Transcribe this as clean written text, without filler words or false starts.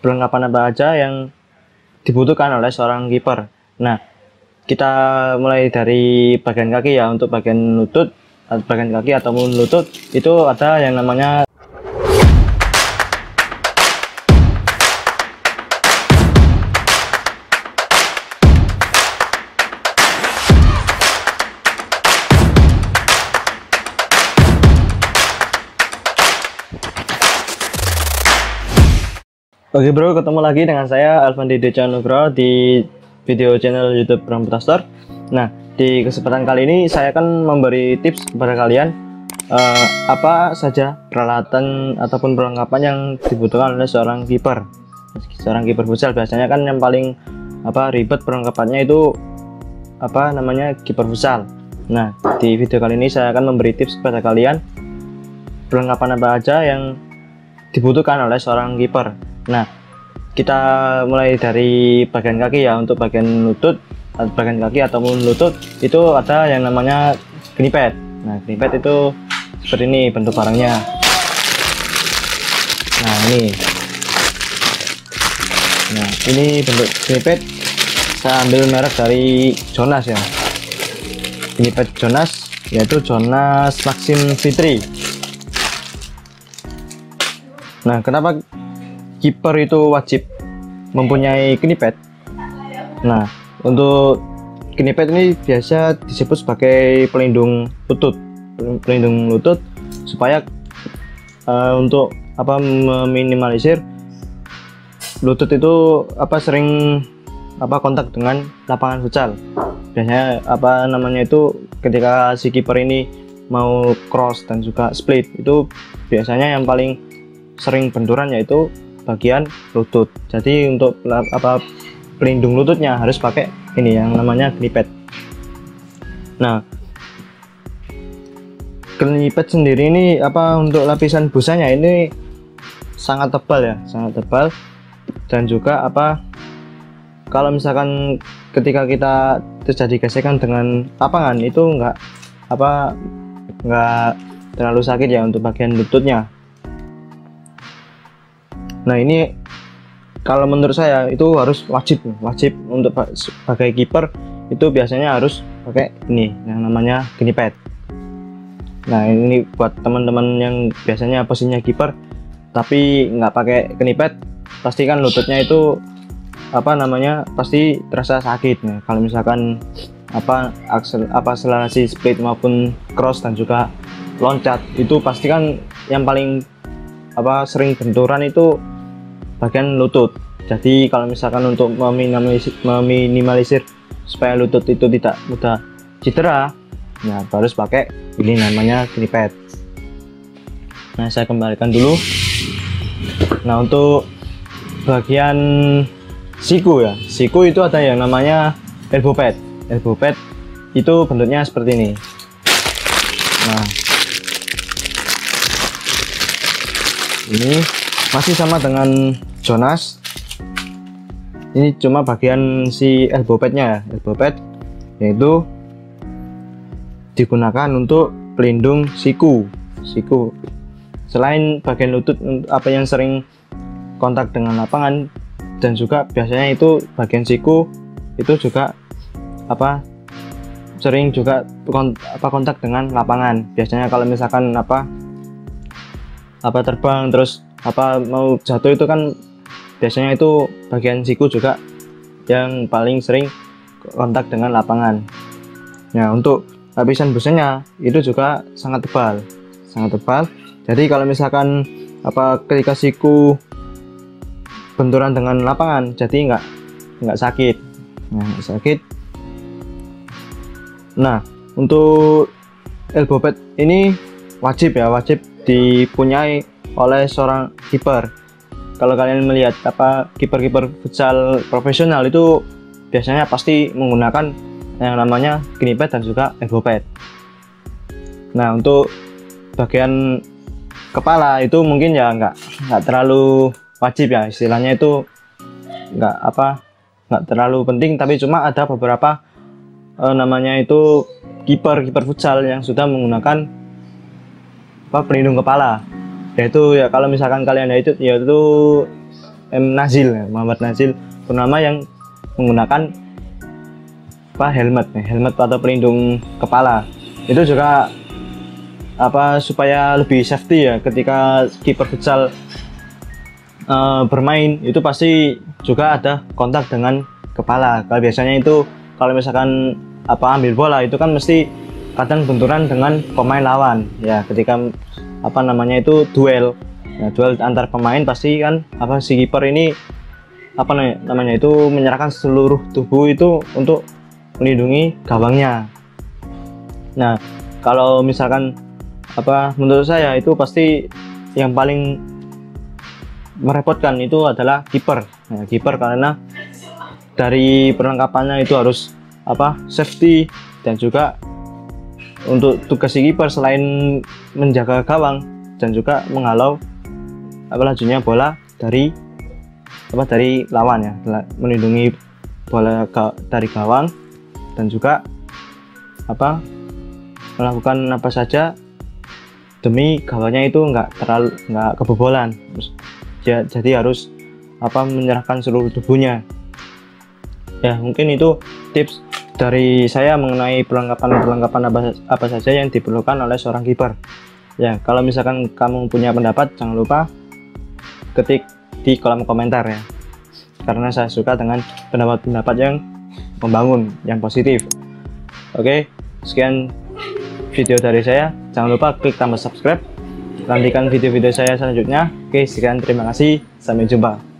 perlengkapan apa aja yang dibutuhkan oleh seorang kiper. Nah, kita mulai dari bagian kaki ya. Untuk bagian lutut, bagian kaki ataupun lutut itu ada yang namanya Oke bro, ketemu lagi dengan saya Alvandi Decanugroho di video channel YouTube Rambutan Store. Nah, di kesempatan kali ini saya akan memberi tips kepada kalian apa saja peralatan ataupun perlengkapan yang dibutuhkan oleh seorang kiper. Seorang kiper futsal biasanya kan yang paling ribet perlengkapannya itu kiper futsal. Nah, di video kali ini saya akan memberi tips kepada kalian perlengkapan apa aja yang dibutuhkan oleh seorang kiper. Nah, kita mulai dari bagian kaki ya. Untuk bagian lutut, bagian kaki ataupun lutut itu ada yang namanya knee pad. Nah, knee pad itu seperti ini bentuk barangnya. Nah, ini bentuk knee pad. Saya ambil merek dari Jonas ya. Knee pad Jonas, yaitu Jonas Maxim V3. Nah, kenapa kiper itu wajib mempunyai knee pad? Nah, untuk knee pad ini biasa disebut sebagai pelindung lutut supaya untuk meminimalisir lutut itu sering kontak dengan lapangan futsal. Biasanya itu ketika si kiper ini mau cross dan juga split, itu biasanya yang paling sering benturan yaitu bagian lutut. Jadi untuk pelindung lututnya harus pakai ini yang namanya knee pad. Nah, knee pad sendiri ini untuk lapisan busanya ini sangat tebal ya, sangat tebal. Dan juga kalau misalkan ketika kita terjadi gesekan dengan lapangan itu enggak terlalu sakit ya untuk bagian lututnya. Nah, ini kalau menurut saya itu harus wajib untuk sebagai kiper itu biasanya harus pakai ini yang namanya knee pad. Nah, ini buat teman-teman yang biasanya posisinya kiper tapi nggak pakai knee pad, pastikan lututnya itu pasti terasa sakit. Nah, kalau misalkan akselerasi split maupun cross dan juga loncat itu pastikan yang paling sering benturan itu bagian lutut. Jadi kalau misalkan untuk meminimalisir supaya lutut itu tidak mudah cedera, nah harus pakai ini namanya knee pad. Nah, saya kembalikan dulu. Nah, untuk bagian siku ya, siku itu ada yang namanya elbow pad. Elbow pad itu bentuknya seperti ini. Nah, ini masih sama dengan Jonas. Ini cuma bagian si elbow padnya. Elbow pad yaitu digunakan untuk pelindung siku. Selain bagian lutut yang sering kontak dengan lapangan, dan juga biasanya itu bagian siku itu juga sering juga kontak dengan lapangan. Biasanya kalau misalkan terbang terus mau jatuh itu kan biasanya itu bagian siku juga yang paling sering kontak dengan lapangan. Nah, untuk lapisan busanya itu juga sangat tebal. Jadi kalau misalkan ketika siku benturan dengan lapangan, jadi nggak sakit. Nah, untuk elbow pad ini wajib dipunyai oleh seorang kiper. Kalau kalian melihat kiper-kiper futsal profesional itu biasanya pasti menggunakan yang namanya knee pad dan juga elbow pad. Nah, untuk bagian kepala itu mungkin ya nggak terlalu wajib ya, istilahnya itu nggak terlalu penting, tapi cuma ada beberapa itu kiper futsal yang sudah menggunakan pelindung kepala. Yaitu ya kalau misalkan kalian yaitu Nazil ya, Muhammad Nazil Purnama yang menggunakan helmet atau pelindung kepala. Itu juga supaya lebih safety ya ketika kiper futsal bermain, itu pasti juga ada kontak dengan kepala. Kalau biasanya itu kalau misalkan ambil bola itu kan mesti kadang benturan dengan pemain lawan ya, ketika itu duel. Nah, duel antar pemain pasti kan si kiper ini itu menyerahkan seluruh tubuh itu untuk melindungi gawangnya. Nah, kalau misalkan menurut saya itu pasti yang paling merepotkan itu adalah kiper. Nah, kiper karena dari perlengkapannya itu harus safety, dan juga untuk tugas si kiper selain menjaga gawang dan juga menghalau lajunya bola dari lawan ya, melindungi bola dari gawang, dan juga melakukan apa saja demi gawangnya itu nggak kebobolan. Jadi harus menyerahkan seluruh tubuhnya ya. Mungkin itu tips dari saya mengenai perlengkapan apa saja yang diperlukan oleh seorang kiper ya. Kalau misalkan kamu punya pendapat, jangan lupa ketik di kolom komentar ya, karena saya suka dengan pendapat-pendapat yang membangun, yang positif. Oke, sekian video dari saya. Jangan lupa klik tombol subscribe, nantikan video-video saya selanjutnya. Oke, sekian, terima kasih, sampai jumpa.